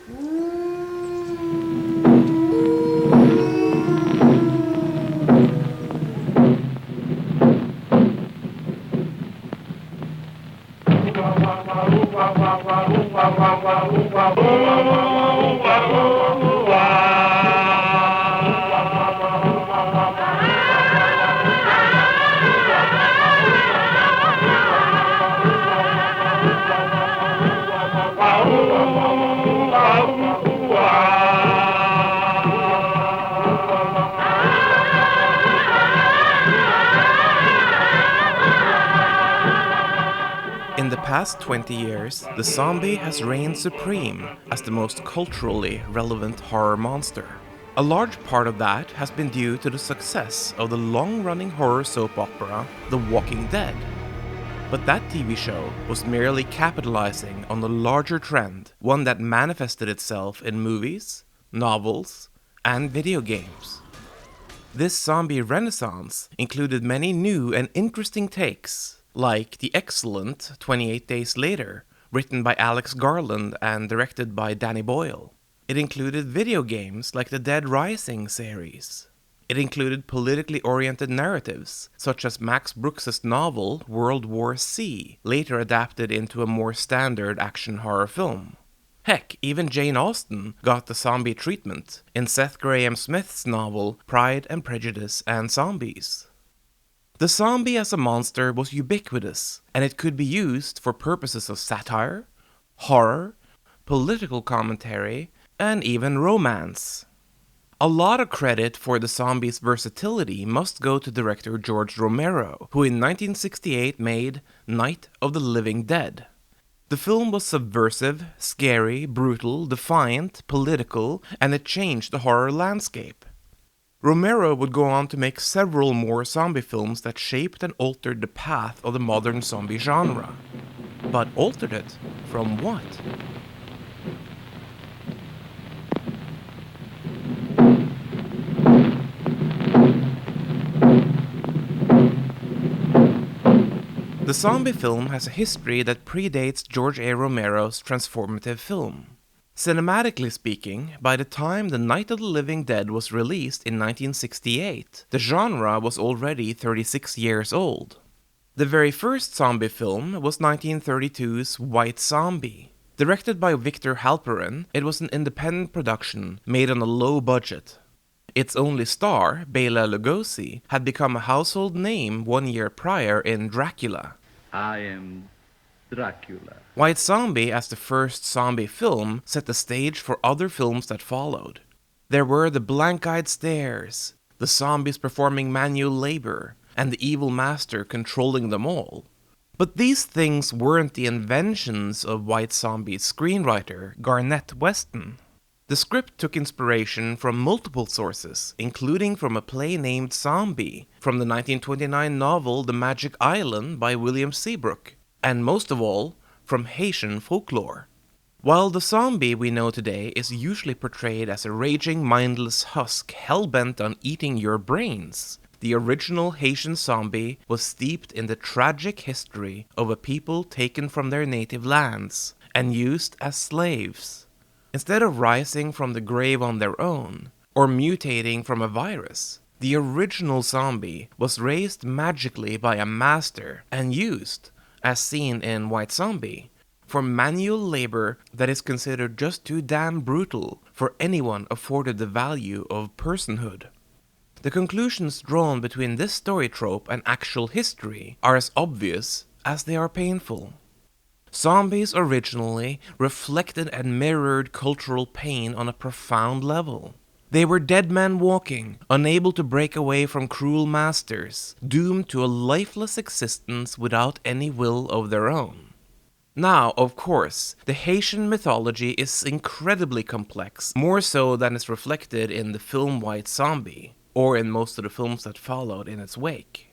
In the past 20 years, the zombie has reigned supreme as the most culturally relevant horror monster. A large part of that has been due to the success of the long-running horror soap opera The Walking Dead. But that TV show was merely capitalizing on a larger trend, one that manifested itself in movies, novels, and video games. This zombie renaissance included many new and interesting takes, like the excellent 28 Days Later, written by Alex Garland and directed by Danny Boyle. It included video games like the Dead Rising series. It included politically oriented narratives, such as Max Brooks' novel World War C, later adapted into a more standard action horror film. Heck, even Jane Austen got the zombie treatment in Seth Grahame Smith's novel Pride and Prejudice and Zombies. The zombie as a monster was ubiquitous, and it could be used for purposes of satire, horror, political commentary, and even romance. A lot of credit for the zombie's versatility must go to director George Romero, who in 1968 made Night of the Living Dead. The film was subversive, scary, brutal, defiant, political, and it changed the horror landscape. Romero would go on to make several more zombie films that shaped and altered the path of the modern zombie genre. But altered it from what? The zombie film has a history that predates George A. Romero's transformative film. Cinematically speaking, by the time The Night of the Living Dead was released in 1968, the genre was already 36 years old. The very first zombie film was 1932's White Zombie. Directed by Victor Halperin, it was an independent production made on a low budget. Its only star, Bela Lugosi, had become a household name 1 year prior in Dracula. I am Dracula. White Zombie, as the first zombie film, set the stage for other films that followed. There were the blank-eyed stares, the zombies performing manual labor, and the evil master controlling them all. But these things weren't the inventions of White Zombie's screenwriter, Garnett Weston. The script took inspiration from multiple sources, including from a play named Zombie, from the 1929 novel The Magic Island by William Seabrook, and most of all, from Haitian folklore. While the zombie we know today is usually portrayed as a raging, mindless husk hell-bent on eating your brains, the original Haitian zombie was steeped in the tragic history of a people taken from their native lands and used as slaves. Instead of rising from the grave on their own, or mutating from a virus, the original zombie was raised magically by a master and used, as seen in White Zombie, for manual labor that is considered just too damn brutal for anyone afforded the value of personhood. The conclusions drawn between this story trope and actual history are as obvious as they are painful. Zombies originally reflected and mirrored cultural pain on a profound level. They were dead men walking, unable to break away from cruel masters, doomed to a lifeless existence without any will of their own. Now, of course, the Haitian mythology is incredibly complex, more so than is reflected in the film White Zombie, or in most of the films that followed in its wake.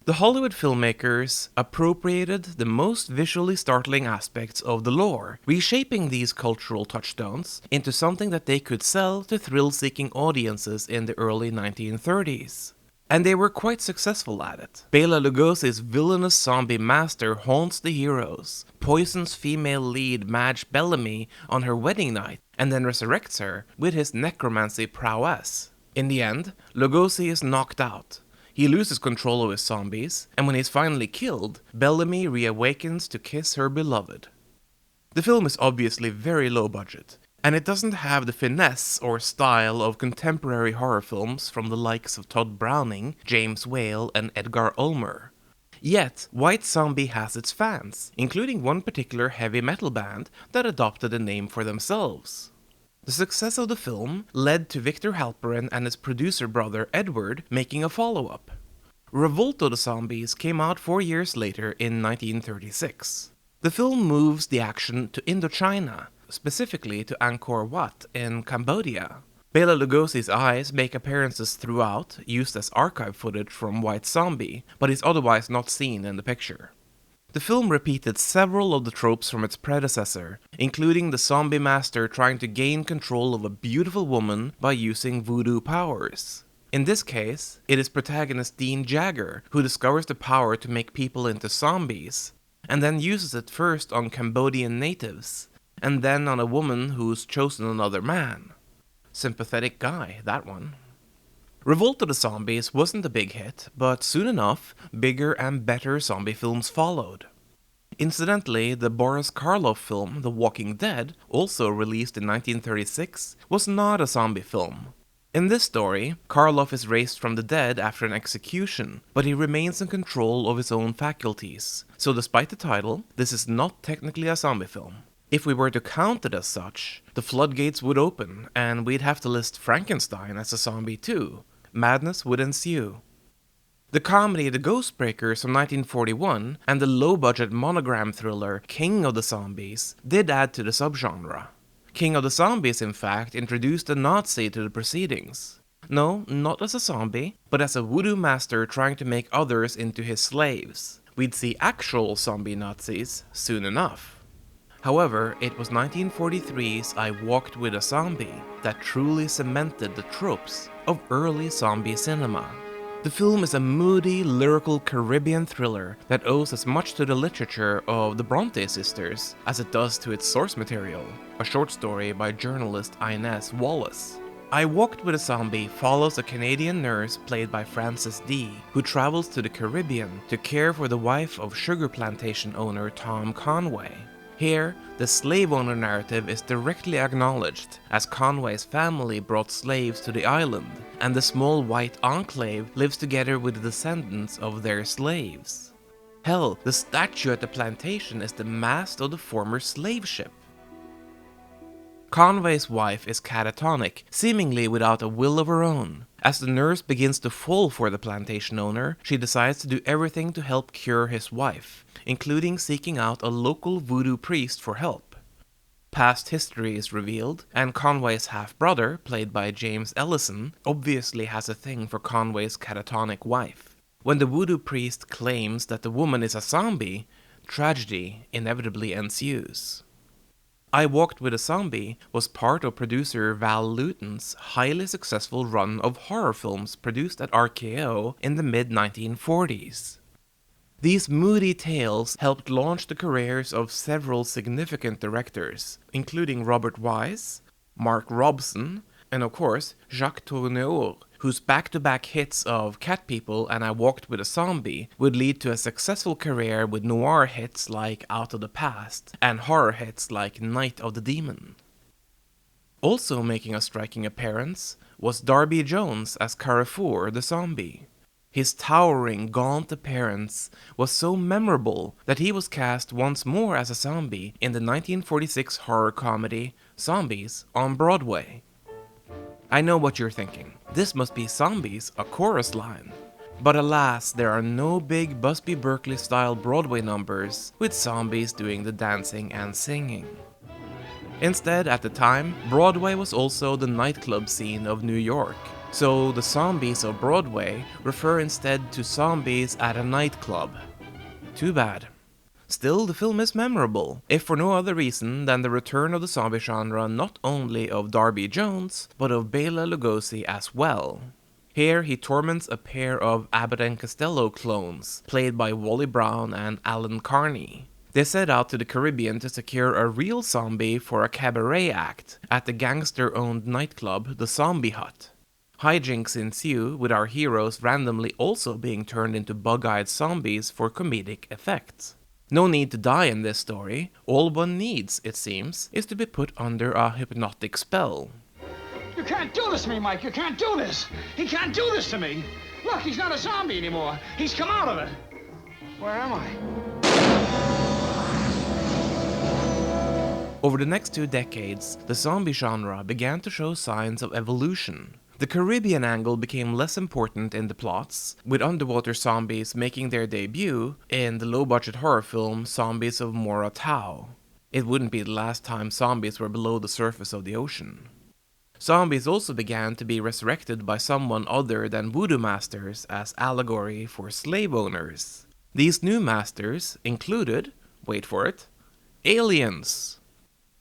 The Hollywood filmmakers appropriated the most visually startling aspects of the lore, reshaping these cultural touchstones into something that they could sell to thrill-seeking audiences in the early 1930s. And they were quite successful at it. Bela Lugosi's villainous zombie master haunts the heroes, poisons female lead Madge Bellamy on her wedding night, and then resurrects her with his necromancy prowess. In the end, Lugosi is knocked out. He loses control of his zombies, and when he's finally killed, Bellamy reawakens to kiss her beloved. The film is obviously very low budget, and it doesn't have the finesse or style of contemporary horror films from the likes of Todd Browning, James Whale, and Edgar Ulmer. Yet, White Zombie has its fans, including one particular heavy metal band that adopted the name for themselves. The success of the film led to Victor Halperin and his producer brother Edward making a follow-up. Revolt of the Zombies came out 4 years later in 1936. The film moves the action to Indochina, specifically to Angkor Wat in Cambodia. Bela Lugosi's eyes make appearances throughout, used as archive footage from White Zombie, but is otherwise not seen in the picture. The film repeated several of the tropes from its predecessor, including the zombie master trying to gain control of a beautiful woman by using voodoo powers. In this case, it is protagonist Dean Jagger who discovers the power to make people into zombies, and then uses it first on Cambodian natives, and then on a woman who's chosen another man. Sympathetic guy, that one. Revolt of the Zombies wasn't a big hit, but soon enough, bigger and better zombie films followed. Incidentally, the Boris Karloff film, The Walking Dead, also released in 1936, was not a zombie film. In this story, Karloff is raised from the dead after an execution, but he remains in control of his own faculties, so despite the title, this is not technically a zombie film. If we were to count it as such, the floodgates would open, and we'd have to list Frankenstein as a zombie too. Madness would ensue. The comedy The Ghostbreakers from 1941 and the low-budget monogram thriller King of the Zombies did add to the subgenre. King of the Zombies, in fact, introduced a Nazi to the proceedings. No, not as a zombie, but as a voodoo master trying to make others into his slaves. We'd see actual zombie Nazis soon enough. However, it was 1943's I Walked with a Zombie that truly cemented the tropes of early zombie cinema. The film is a moody, lyrical Caribbean thriller that owes as much to the literature of the Bronte sisters as it does to its source material, a short story by journalist Inez Wallace. I Walked with a Zombie follows a Canadian nurse played by Frances D, who travels to the Caribbean to care for the wife of sugar plantation owner Tom Conway. Here, the slave owner narrative is directly acknowledged, as Conway's family brought slaves to the island, and the small white enclave lives together with the descendants of their slaves. Hell, the statue at the plantation is the mast of the former slave ship. Conway's wife is catatonic, seemingly without a will of her own. As the nurse begins to fall for the plantation owner, she decides to do everything to help cure his wife, including seeking out a local voodoo priest for help. Past history is revealed, and Conway's half-brother, played by James Ellison, obviously has a thing for Conway's catatonic wife. When the voodoo priest claims that the woman is a zombie, tragedy inevitably ensues. I Walked with a Zombie was part of producer Val Lewton's highly successful run of horror films produced at RKO in the mid-1940s. These moody tales helped launch the careers of several significant directors, including Robert Wise, Mark Robson, and of course Jacques Tourneur, whose back-to-back hits of Cat People and I Walked with a Zombie would lead to a successful career with noir hits like Out of the Past and horror hits like Night of the Demon. Also making a striking appearance was Darby Jones as Carrefour the Zombie. His towering, gaunt appearance was so memorable that he was cast once more as a zombie in the 1946 horror comedy Zombies on Broadway. I know what you're thinking. This must be Zombies, a chorus line. But alas, there are no big Busby Berkeley-style Broadway numbers with zombies doing the dancing and singing. Instead, at the time, Broadway was also the nightclub scene of New York. So the zombies of Broadway refer instead to zombies at a nightclub. Too bad. Still, the film is memorable, if for no other reason than the return of the zombie genre not only of Darby Jones, but of Bela Lugosi as well. Here he torments a pair of Abbott and Costello clones, played by Wally Brown and Alan Carney. They set out to the Caribbean to secure a real zombie for a cabaret act at the gangster-owned nightclub, the Zombie Hut. Hijinks ensue, with our heroes randomly also being turned into bug-eyed zombies for comedic effect. No need to die in this story. All one needs, it seems, is to be put under a hypnotic spell. You can't do this to me, Mike. You can't do this. He can't do this to me. Look, he's not a zombie anymore. He's come out of it. Where am I? Over the next 2 decades, the zombie genre began to show signs of evolution. The Caribbean angle became less important in the plots, with underwater zombies making their debut in the low-budget horror film Zombies of Mora. It wouldn't be the last time zombies were below the surface of the ocean. Zombies also began to be resurrected by someone other than voodoo masters as allegory for slave owners. These new masters included, wait for it, aliens.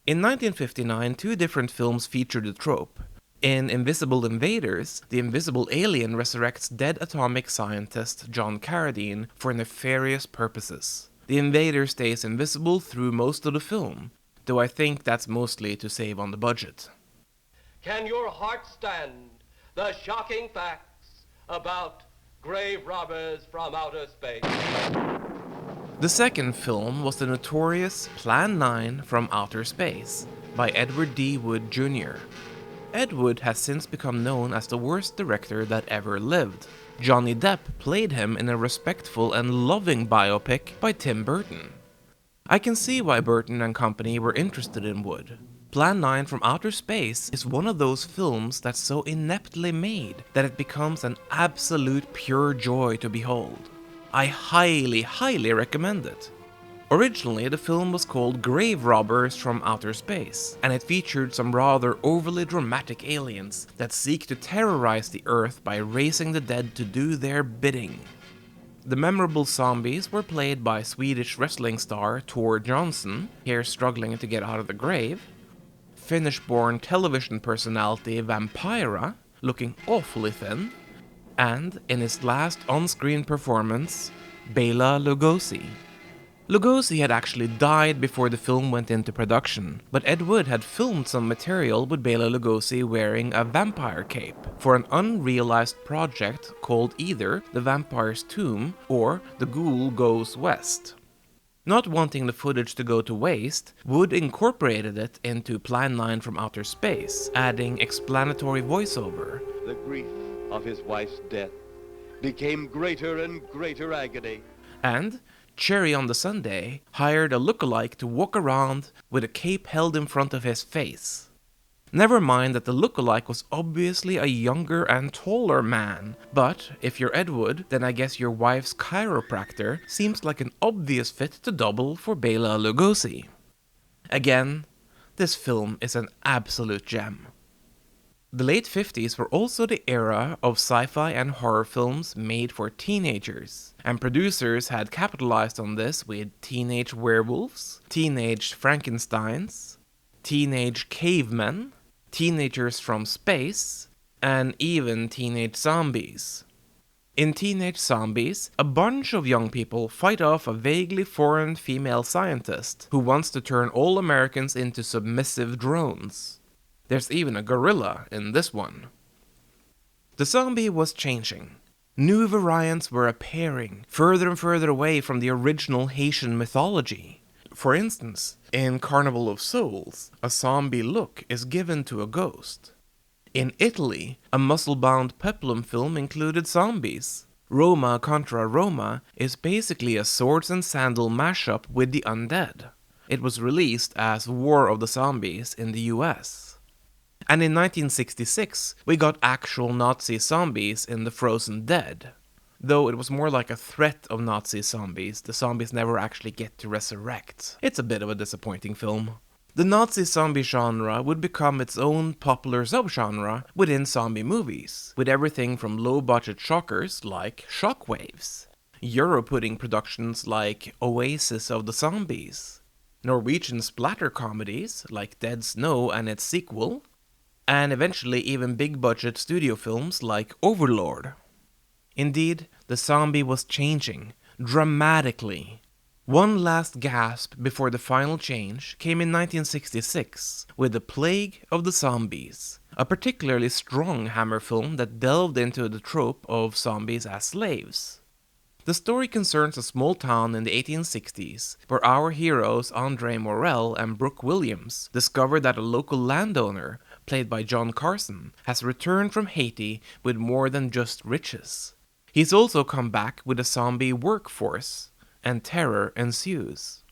In 1959, 2 different films featured the trope. In Invisible Invaders, the invisible alien resurrects dead atomic scientist John Carradine for nefarious purposes. The invader stays invisible through most of the film, though I think that's mostly to save on the budget. Can your heart stand the shocking facts about grave robbers from outer space? The second film was the notorious Plan 9 from Outer Space by Edward D. Wood Jr. Ed Wood has since become known as the worst director that ever lived. Johnny Depp played him in a respectful and loving biopic by Tim Burton. I can see why Burton and company were interested in Wood. Plan 9 from Outer Space is one of those films that's so ineptly made that it becomes an absolute pure joy to behold. I highly recommend it. Originally, the film was called Grave Robbers from Outer Space, and it featured some rather overly dramatic aliens that seek to terrorize the Earth by raising the dead to do their bidding. The memorable zombies were played by Swedish wrestling star Tor Johnson, here struggling to get out of the grave, Finnish-born television personality Vampira, looking awfully thin, and, in his last on-screen performance, Bela Lugosi. Lugosi had actually died before the film went into production, but Ed Wood had filmed some material with Bela Lugosi wearing a vampire cape for an unrealized project called either The Vampire's Tomb or The Ghoul Goes West. Not wanting the footage to go to waste, Wood incorporated it into Plan 9 from Outer Space, adding explanatory voiceover. The grief of his wife's death became greater and greater agony. And, cherry on the sundae, hired a lookalike to walk around with a cape held in front of his face. Never mind that the lookalike was obviously a younger and taller man, but if you're Ed Wood, then I guess your wife's chiropractor seems like an obvious fit to double for Bela Lugosi. Again, this film is an absolute gem. The late 50s were also the era of sci-fi and horror films made for teenagers, and producers had capitalized on this with Teenage Werewolves, Teenage Frankensteins, Teenage Cavemen, Teenagers from Space, and even Teenage Zombies. In Teenage Zombies, a bunch of young people fight off a vaguely foreign female scientist who wants to turn all Americans into submissive drones. There's even a gorilla in this one. The zombie was changing. New variants were appearing, further and further away from the original Haitian mythology. For instance, in Carnival of Souls, a zombie look is given to a ghost. In Italy, a muscle-bound peplum film included zombies. Roma contra Roma is basically a swords and sandal mashup with the undead. It was released as War of the Zombies in the US. And in 1966, we got actual Nazi zombies in The Frozen Dead. Though it was more like a threat of Nazi zombies, the zombies never actually get to resurrect. It's a bit of a disappointing film. The Nazi zombie genre would become its own popular subgenre within zombie movies, with everything from low-budget shockers like Shockwaves, Euro-pudding productions like Oasis of the Zombies, Norwegian splatter comedies like Dead Snow and its sequel, and eventually even big-budget studio films like Overlord. Indeed, the zombie was changing dramatically. One last gasp before the final change came in 1966 with The Plague of the Zombies, a particularly strong Hammer film that delved into the trope of zombies as slaves. The story concerns a small town in the 1860s where our heroes Andre Morell and Brooke Williams discover that a local landowner, played by John Carson, has returned from Haiti with more than just riches. He's also come back with a zombie workforce, and terror ensues.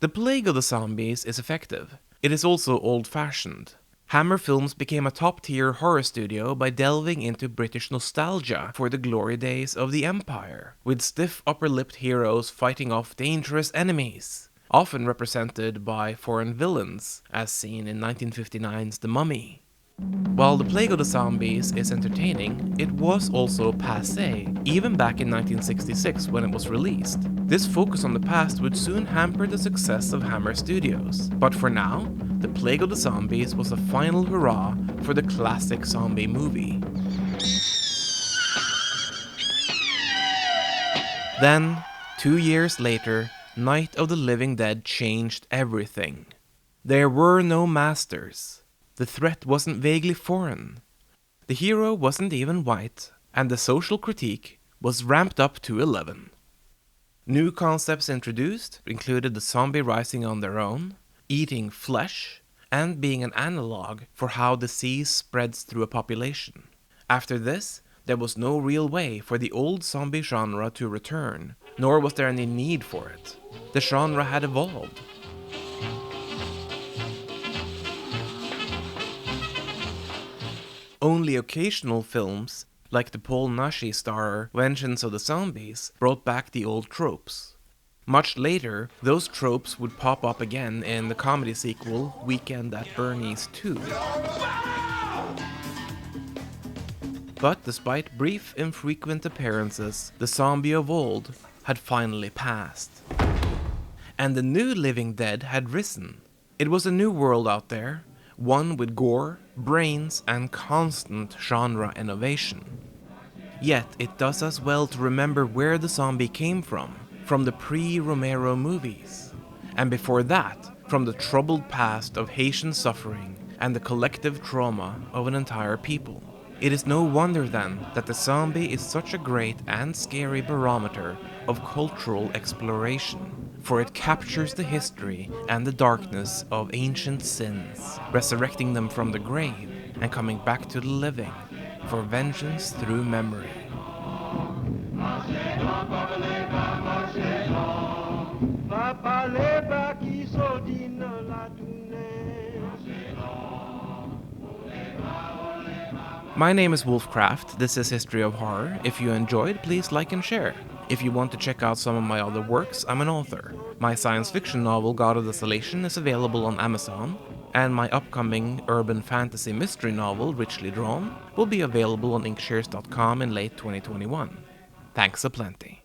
The Plague of the Zombies is effective. It is also old-fashioned. Hammer Films became a top-tier horror studio by delving into British nostalgia for the glory days of the Empire, with stiff upper-lipped heroes fighting off dangerous enemies, often represented by foreign villains, as seen in 1959's The Mummy. While The Plague of the Zombies is entertaining, it was also passé, even back in 1966 when it was released. This focus on the past would soon hamper the success of Hammer Studios, but for now, The Plague of the Zombies was a final hurrah for the classic zombie movie. Then, 2 years later, Night of the Living Dead changed everything. There were no masters. The threat wasn't vaguely foreign. The hero wasn't even white, and the social critique was ramped up to 11. New concepts introduced included the zombie rising on their own, eating flesh, and being an analog for how disease spreads through a population. After this, there was no real way for the old zombie genre to return, nor was there any need for it. The genre had evolved. Only occasional films, like the Paul Naschy starrer Vengeance of the Zombies, brought back the old tropes. Much later, those tropes would pop up again in the comedy sequel Weekend at Bernie's 2. But despite brief, infrequent appearances, the zombie of old had finally passed. And the new living dead had risen. It was a new world out there, one with gore, brains, and constant genre innovation. Yet it does us well to remember where the zombie came from the pre-Romero movies, and before that, from the troubled past of Haitian suffering and the collective trauma of an entire people. It is no wonder then that the zombie is such a great and scary barometer of cultural exploration, for it captures the history and the darkness of ancient sins, resurrecting them from the grave and coming back to the living for vengeance through memory. My name is Wolfcraft, this is History of Horror. If you enjoyed, please like and share. If you want to check out some of my other works, I'm an author. My science fiction novel God of Desolation is available on Amazon, and my upcoming urban fantasy mystery novel Richly Drawn will be available on inkshares.com in late 2021. Thanks aplenty.